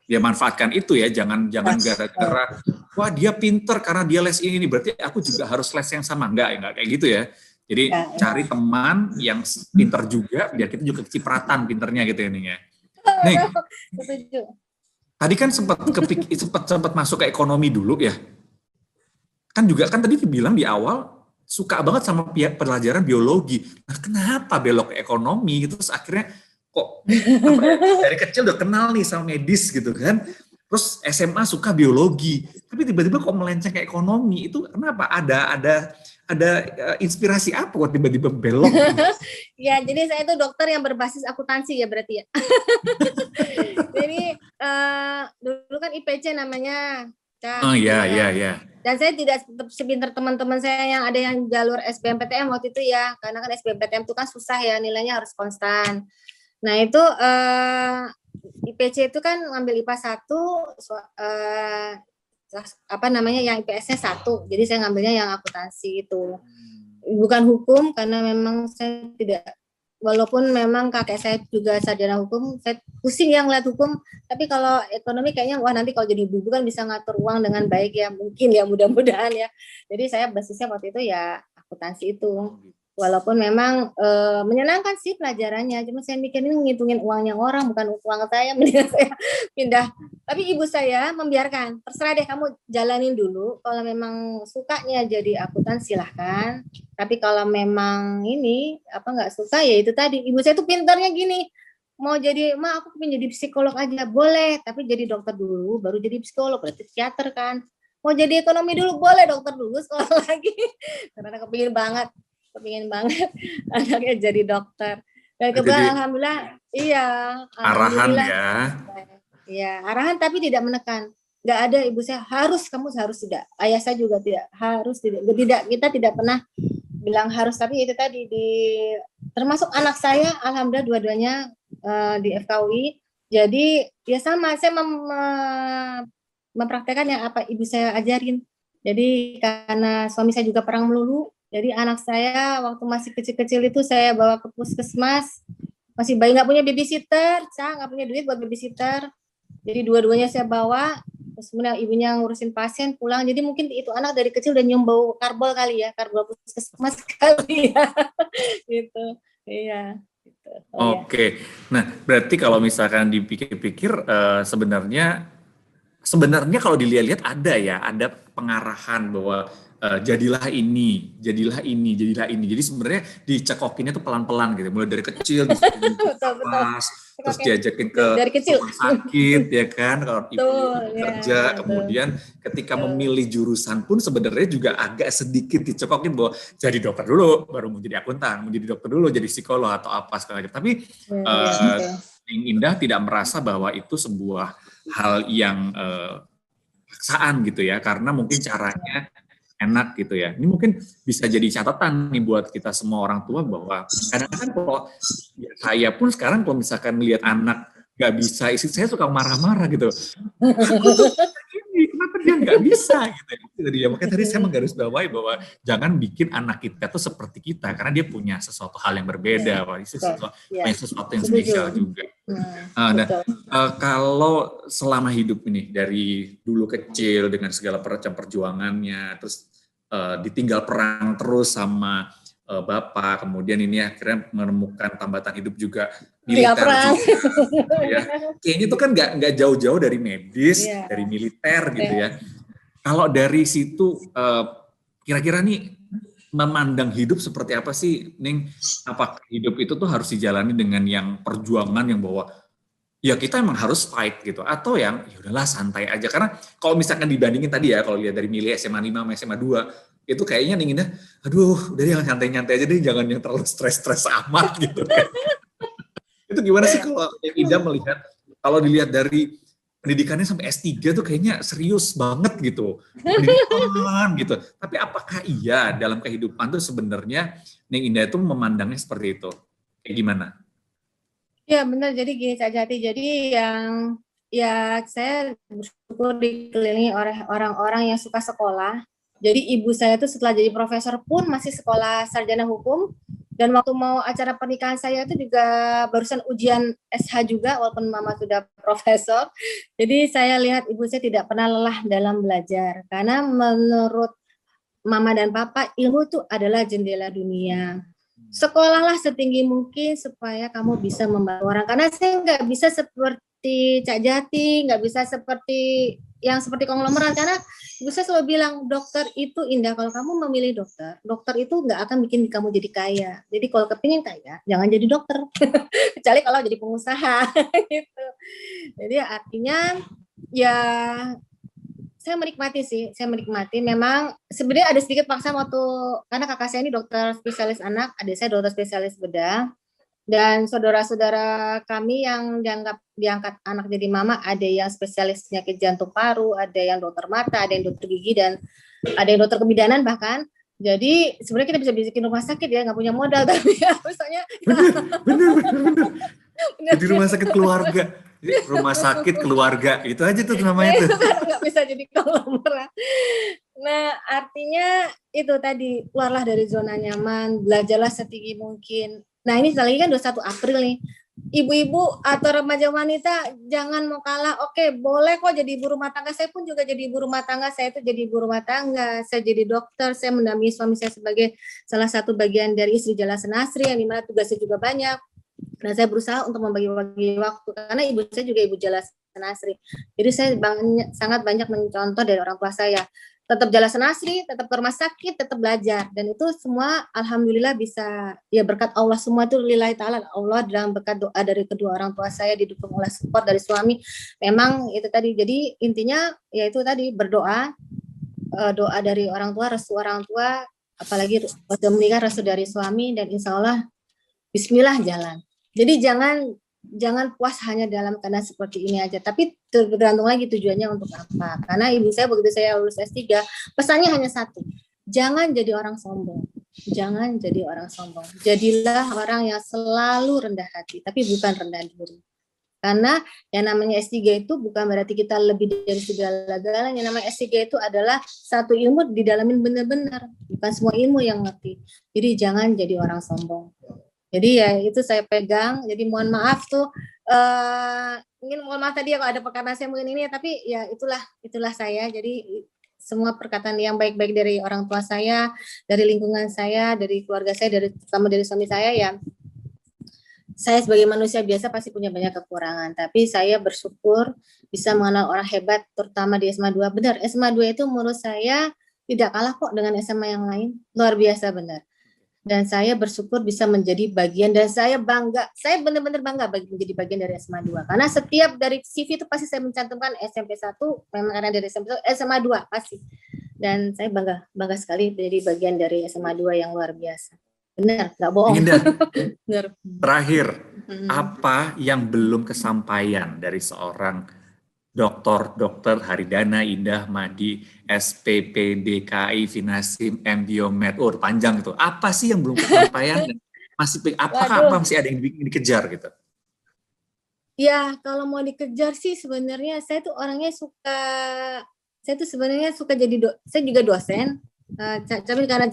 manfaatkan itu ya. Jangan gara-gara wah dia pinter karena dia les ini, berarti aku juga harus les yang sama. Enggak kayak gitu ya. Jadi cari teman yang pinter juga, biar kita juga kecipratan pinternya gitu ya, Ning ya. Ning, tadi kan sempat masuk ke ekonomi dulu ya. Kan juga kan tadi dibilang di awal suka banget sama pelajaran biologi. Nah, kenapa belok ke ekonomi gitu? Terus akhirnya kok dari kecil udah kenal nih sama medis gitu kan. Terus SMA suka biologi, tapi tiba-tiba kok melenceng ke ekonomi. Itu kenapa? Ada inspirasi apa kok tiba-tiba belok? Ya, jadi saya itu dokter yang berbasis akuntansi ya berarti ya. Jadi dulu kan IPC namanya. Oh iya. Dan saya tidak sepintar teman-teman saya yang ada yang jalur SBMPTN waktu itu ya, karena kan SBMPTN itu kan susah ya, nilainya harus konstan. Nah itu IPC itu kan ngambil IPA 1, yang IPS-nya 1, jadi saya ngambilnya yang akuntansi itu. Bukan hukum, karena memang saya tidak, walaupun memang kakek saya juga sarjana hukum, saya pusing yang ngeliat hukum, tapi kalau ekonomi kayaknya wah nanti kalau jadi ibu kan bisa ngatur uang dengan baik ya, mungkin ya, mudah-mudahan ya. Jadi saya basisnya waktu itu ya akuntansi itu. Walaupun memang menyenangkan sih pelajarannya, cuma saya mikir ini ngitungin uangnya orang, bukan uang saya, mendingan saya pindah. Tapi ibu saya membiarkan, terserah deh kamu jalanin dulu, kalau memang sukanya jadi akuntan silahkan. Tapi kalau memang ini nggak suka ya itu tadi. Ibu saya tuh pintarnya gini, mau jadi aku pengen jadi psikolog aja boleh, tapi jadi dokter dulu baru jadi psikolog, berarti psikiater kan. Mau jadi ekonomi dulu boleh, dokter dulu sekolah lagi. Karena kepingin banget anaknya jadi dokter. Dan kebetulan alhamdulillah, iya. Arahan ya. Iya, arahan tapi tidak menekan. Nggak ada ibu saya kamu harus tidak. Ayah saya juga tidak harus tidak. Kita tidak pernah bilang harus, tapi itu tadi termasuk anak saya alhamdulillah dua-duanya di FKUI. Jadi ya sama, saya mempraktekkan yang apa ibu saya ajarin. Jadi karena suami saya juga perang melulu, jadi anak saya waktu masih kecil-kecil itu saya bawa ke puskesmas, masih bayi nggak punya babysitter, saya nggak punya duit buat babysitter. Jadi dua-duanya saya bawa, terus kemudian ibunya ngurusin pasien pulang. Jadi mungkin itu anak dari kecil udah nyium bau karbol kali ya, karbol puskesmas kali ya, gitu. Iya. Gitu. Oh ya. Oke, nah berarti kalau misalkan dipikir-pikir sebenarnya kalau dilihat-lihat ada pengarahan bahwa jadilah ini, jadilah ini, jadilah ini. Jadi sebenarnya dicekokinnya tuh pelan-pelan gitu, mulai dari kecil disuruh Betul. pas, terus diajakin ke Dari kecil. rumah sakit ya kan, kalau ibu kerja, ya, kemudian ketika memilih jurusan pun sebenarnya juga agak sedikit dicekokin bahwa jadi dokter dulu, baru mau jadi akuntan, mau jadi dokter dulu, jadi psikolog atau apa segala macam. Tapi Indah tidak merasa bahwa itu sebuah hal yang paksaan gitu ya, karena mungkin caranya enak gitu ya. Ini mungkin bisa jadi catatan nih buat kita semua orang tua bahwa kadang-kadang kalau ya saya pun sekarang kalau misalkan melihat anak nggak bisa, istri saya suka marah-marah gitu. Kenapa dia nggak bisa gitu ya. Makanya tadi saya menggarisbawahi bahwa jangan bikin anak kita tuh seperti kita, karena dia punya sesuatu hal yang berbeda, punya sesuatu yang spesial juga. Dan kalau selama hidup ini dari dulu kecil dengan segala perjuangannya, terus ditinggal perang terus sama bapak, kemudian ini akhirnya menemukan tambatan hidup juga militer juga, ya. Kayaknya itu kan nggak jauh-jauh dari medis, dari militer gitu ya. Kalau dari situ kira-kira nih memandang hidup seperti apa sih, Ning? Apakah hidup itu tuh harus dijalani dengan yang perjuangan yang bahwa ya kita emang harus fight gitu, atau yang ya udahlah santai aja? Karena kalau misalkan dibandingin tadi ya, kalau lihat dari milih SMA 5 sama SMA 2 itu kayaknya ninginnya aduh udah yang nyantai-nyantai aja deh, jangan yang terlalu stres-stres amat gitu kan. Itu gimana sih kalau Ida melihat, kalau dilihat dari pendidikannya sampai S3 tuh kayaknya serius banget gitu, pendidikan gitu. Tapi apakah iya dalam kehidupan tuh sebenarnya Neng Indah itu memandangnya seperti itu? Kayak gimana? Ya benar, jadi gini Cak Jati, jadi yang ya saya bersyukur dikelilingi oleh orang-orang yang suka sekolah. Jadi ibu saya tuh setelah jadi profesor pun masih sekolah sarjana hukum, dan waktu mau acara pernikahan saya itu juga barusan ujian SH juga walaupun mama sudah profesor. Jadi saya lihat ibu saya tidak pernah lelah dalam belajar, karena menurut mama dan papa ilmu itu adalah jendela dunia. Sekolahlah setinggi mungkin supaya kamu bisa membantu orang. Karena saya nggak bisa seperti Cak Jati, nggak bisa seperti yang seperti konglomerat. Karena ibu saya selalu bilang, dokter itu indah. Kalau kamu memilih dokter, dokter itu nggak akan bikin kamu jadi kaya. Jadi kalau kepingin kaya, jangan jadi dokter. Kecuali kalau jadi pengusaha. Gitu. Jadi artinya ya saya menikmati. Memang sebenarnya ada sedikit paksa waktu, karena kakak saya ini dokter spesialis anak, adik saya dokter spesialis bedah, dan saudara-saudara kami yang diangkat anak jadi mama, ada yang spesialis penyakit jantung paru, ada yang dokter mata, ada yang dokter gigi, dan ada yang dokter kebidanan bahkan. Jadi sebenarnya kita bisa bikin rumah sakit ya, nggak punya modal, tapi ya misalnya bener. Jadi rumah sakit keluarga. Rumah sakit keluarga, itu aja tuh namanya tuh. Nggak bisa jadi konglomerat. Nah, artinya itu tadi, keluarlah dari zona nyaman, belajarlah setinggi mungkin. Nah, ini lagi kan 21 April nih. Ibu-ibu atau remaja wanita jangan mau kalah. Oke, boleh kok jadi ibu rumah tangga. Saya pun juga jadi ibu rumah tangga. Saya itu jadi ibu rumah tangga. Saya jadi dokter. Saya mendampingi suami saya sebagai salah satu bagian dari istri Jala Senasri, yang dimana tugasnya juga banyak. Nah, saya berusaha untuk membagi-bagi waktu, karena ibu saya juga ibu Jala Senasri. Jadi saya sangat banyak mencontoh dari orang tua saya. Tetap Jala Senasri, tetap ke rumah sakit, tetap belajar. Dan itu semua alhamdulillah bisa, ya berkat Allah semua itu lillahi ta'ala. Allah dalam berkat doa dari kedua orang tua saya, didukung oleh support dari suami. Memang itu tadi, jadi intinya ya itu tadi, berdoa, doa dari orang tua, restu orang tua, apalagi waktu menikah restu dari suami, dan insya Allah bismillah jalan. Jadi jangan puas hanya dalam keadaan seperti ini aja, tapi tergantung lagi tujuannya untuk apa. Karena ibu saya begitu saya lulus S3, pesannya hanya satu, jangan jadi orang sombong. Jangan jadi orang sombong. Jadilah orang yang selalu rendah hati, tapi bukan rendah diri. Karena yang namanya S3 itu bukan berarti kita lebih dari segala-galanya. Yang namanya S3 itu adalah satu ilmu didalamin benar-benar, bukan semua ilmu yang ngerti. Jadi jangan jadi orang sombong. Jadi ya itu saya pegang. Jadi mohon maaf tuh, mungkin mohon maaf tadi kalau ada perkataan saya mungkin ini, tapi ya itulah saya. Jadi semua perkataan yang baik-baik dari orang tua saya, dari lingkungan saya, dari keluarga saya, terutama dari suami saya, ya saya sebagai manusia biasa pasti punya banyak kekurangan, tapi saya bersyukur bisa mengenal orang hebat, terutama di SMA 2. Benar, SMA 2 itu menurut saya tidak kalah kok dengan SMA yang lain, luar biasa benar. Dan saya bersyukur bisa menjadi bagian, dan saya bangga, saya benar-benar bangga menjadi bagian dari SMA 2. Karena setiap dari CV itu pasti saya mencantumkan SMP 1, memang karena dari SMP 1, SMA 2 pasti. Dan saya bangga sekali menjadi bagian dari SMA 2 yang luar biasa. Benar, nggak bohong. Benar. Terakhir, apa yang belum kesampaian dari seorang Dokter Haridana Indah Madi, SPP, DKI, Finasim, Biomed, panjang itu. Apa sih yang belum kesampaian? Dan apakah masih ada yang dikejar gitu? Ya, kalau mau dikejar sih sebenarnya saya tuh orangnya suka jadi saya juga dosen. Tapi karena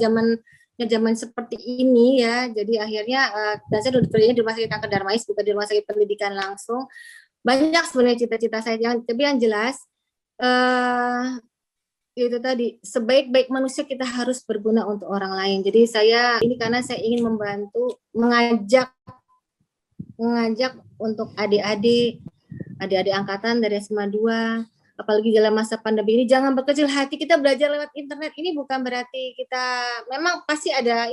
zaman seperti ini ya, jadi akhirnya dan saya udah kerjanya di Rumah Sakit Kanker Darmais, bukan di Rumah Sakit Pendidikan langsung. Banyak sebenarnya cita-cita saya, tapi yang jelas itu tadi, sebaik-baik manusia kita harus berguna untuk orang lain. Jadi saya ini karena saya ingin membantu, mengajak untuk adik-adik angkatan dari SMA 2, apalagi dalam masa pandemi ini, jangan berkecil hati. Kita belajar lewat internet ini bukan berarti kita, memang pasti ada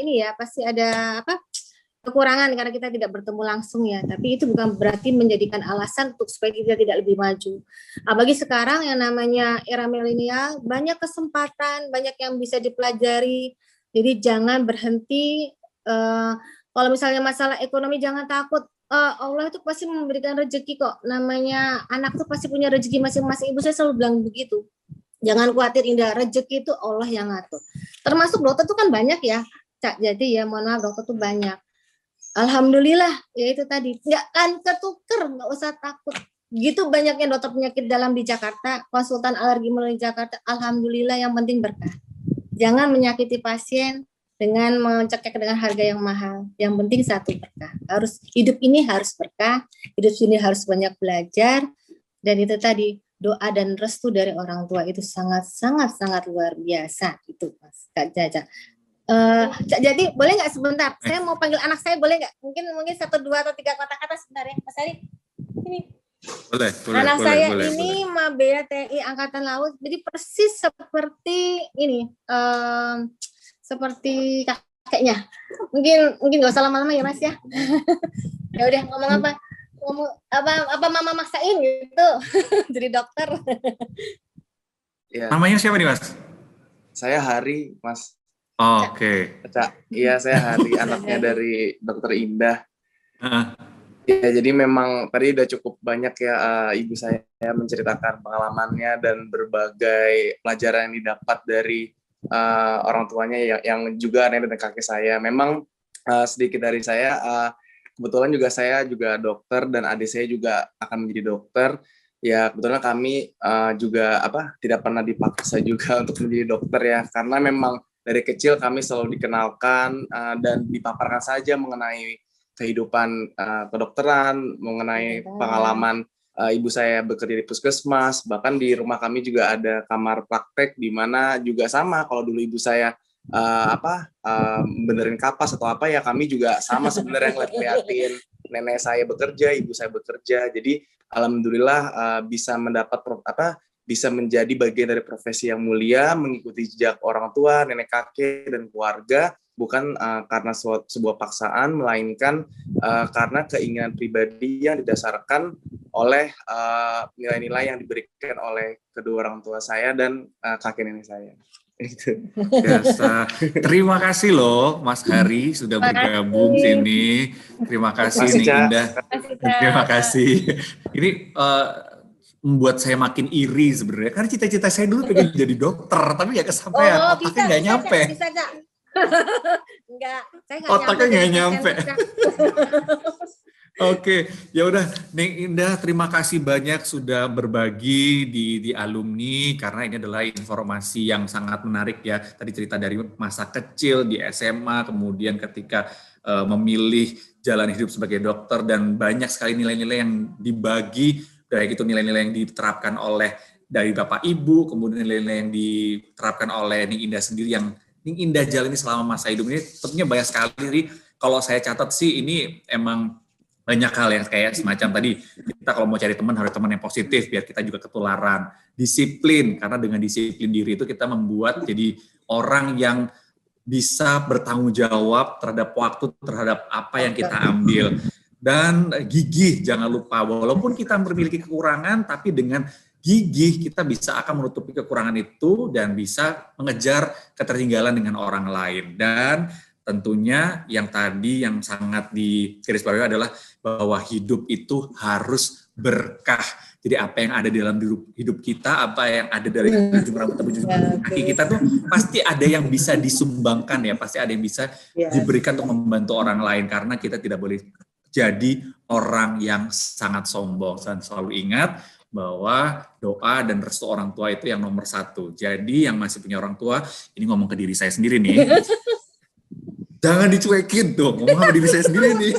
kekurangan karena kita tidak bertemu langsung ya, tapi itu bukan berarti menjadikan alasan untuk supaya kita tidak lebih maju. Apalagi sekarang yang namanya era milenial, banyak kesempatan, banyak yang bisa dipelajari. Jadi jangan berhenti. Kalau misalnya masalah ekonomi, jangan takut. Allah itu pasti memberikan rezeki kok. Namanya anak tuh pasti punya rezeki masing-masing. Ibu saya selalu bilang begitu. Jangan khawatir Indah, rezeki itu Allah yang ngatur. Termasuk dokter tuh kan banyak ya, Cak. Jadi ya mohon maaf, dokter tuh banyak. Alhamdulillah, ya itu tadi, nggak akan ketuker, nggak usah takut. Gitu banyaknya dokter penyakit dalam di Jakarta, konsultan alergi melalui Jakarta, alhamdulillah, yang penting berkah. Jangan menyakiti pasien dengan mencekek dengan harga yang mahal. Yang penting satu, berkah. Hidup ini harus berkah, hidup ini harus banyak belajar, dan itu tadi, doa dan restu dari orang tua itu sangat luar biasa, itu Mas Kak Jaja. Jadi boleh nggak sebentar? Saya mau panggil anak saya, boleh nggak? Mungkin 1, 2 atau 3 kata-kata sebentar ya, Mas Ari. Ini. Boleh. Anak saya ini Mabea TNI Angkatan Laut, jadi persis seperti ini, seperti kakeknya. Mungkin nggak usah lama-lama ya Mas ya. Ya udah, ngomong apa mama maksain gitu, jadi dokter. Ya. Namanya siapa nih Mas? Saya Hari, Mas. Oke. Iya, saya Hari, anaknya dari Dokter Indah. Ya, jadi memang tadi udah cukup banyak ya ibu saya menceritakan pengalamannya dan berbagai pelajaran yang didapat dari orang tuanya yang juga nenek dan kakek saya. Memang sedikit dari saya, kebetulan juga saya juga dokter dan adik saya juga akan menjadi dokter. Ya kebetulan kami juga tidak pernah dipaksa juga untuk menjadi dokter ya, karena memang dari kecil kami selalu dikenalkan dan dipaparkan saja mengenai kehidupan kedokteran, mengenai pengalaman ibu saya bekerja di puskesmas, bahkan di rumah kami juga ada kamar praktek di mana juga sama, kalau dulu ibu saya benerin kapas atau apa ya, kami juga sama sebenarnya ngeliatin nenek saya bekerja, ibu saya bekerja. Jadi alhamdulillah bisa bisa menjadi bagian dari profesi yang mulia, mengikuti jejak orang tua, nenek kakek, dan keluarga, bukan karena sebuah paksaan, melainkan karena keinginan pribadi yang didasarkan oleh nilai-nilai yang diberikan oleh kedua orang tua saya dan kakek nenek saya. Biasa. Terima kasih loh Mas Hari sudah bergabung sini. Terima kasih nih Indah. Terima kasih. Ini membuat saya makin iri sebenarnya, karena cita-cita saya dulu pengen jadi dokter, tapi ya kesampaian, otaknya nggak nyampe. Bisa. Enggak, saya otaknya nggak nyampe. Oke, ya udah, Neng Indah, terima kasih banyak sudah berbagi di alumni karena ini adalah informasi yang sangat menarik ya. Tadi cerita dari masa kecil di SMA, kemudian ketika memilih jalan hidup sebagai dokter dan banyak sekali nilai-nilai yang dibagi, baik itu nilai-nilai yang diterapkan oleh dari Bapak Ibu, kemudian nilai-nilai yang diterapkan oleh Neng Indah sendiri yang Neng Indah jalani selama masa hidup ini tentunya banyak sekali. Kalau saya catat sih ini emang banyak hal yang kayak semacam tadi, kita kalau mau cari teman harus teman yang positif biar kita juga ketularan. Disiplin, karena dengan disiplin diri itu kita membuat jadi orang yang bisa bertanggung jawab terhadap waktu, terhadap apa yang kita ambil. Dan gigih, jangan lupa, walaupun kita memiliki kekurangan, tapi dengan gigih kita bisa akan menutupi kekurangan itu dan bisa mengejar ketertinggalan dengan orang lain. Dan tentunya yang tadi yang sangat digarisbawahi adalah bahwa hidup itu harus berkah. Jadi apa yang ada di dalam hidup kita, apa yang ada dari ujung rambut sampai ujung kaki kita tuh pasti ada yang bisa disumbangkan ya, pasti ada yang bisa diberikan untuk membantu orang lain karena kita tidak boleh jadi orang yang sangat sombong. Dan selalu ingat bahwa doa dan restu orang tua itu yang nomor satu. Jadi yang masih punya orang tua, ini ngomong ke diri saya sendiri nih. Jangan dicuekin dong, ngomong sama diri saya sendiri nih.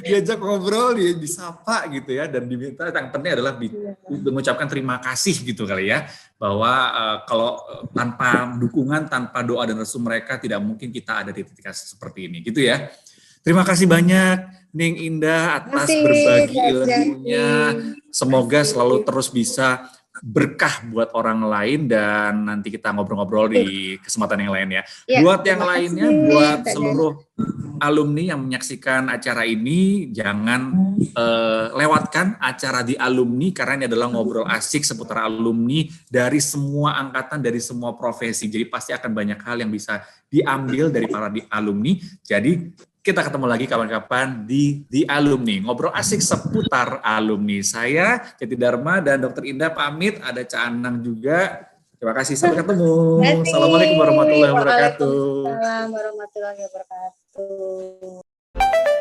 Diajak ngobrol, disapa gitu ya, dan diminta, yang penting adalah mengucapkan terima kasih gitu kali ya, bahwa kalau tanpa dukungan, tanpa doa dan restu mereka, tidak mungkin kita ada di titik seperti ini gitu ya. Terima kasih banyak Neng Indah atas berbagi ilmunya, semoga selalu terus bisa berkah buat orang lain dan nanti kita ngobrol-ngobrol di kesempatan yang lain ya. Buat yang lainnya, buat seluruh alumni yang menyaksikan acara ini, jangan lewatkan acara di alumni karena ini adalah ngobrol asik seputar alumni dari semua angkatan, dari semua profesi. Jadi pasti akan banyak hal yang bisa diambil dari para alumni. Jadi kita ketemu lagi kapan-kapan di alumni, ngobrol asik seputar alumni. Saya Jati Dharma dan Dr. Indah pamit, ada Ca Anang juga. Terima kasih, sampai ketemu. Assalamualaikum warahmatullahi wabarakatuh. Waalaikumsalam warahmatullahi wabarakatuh.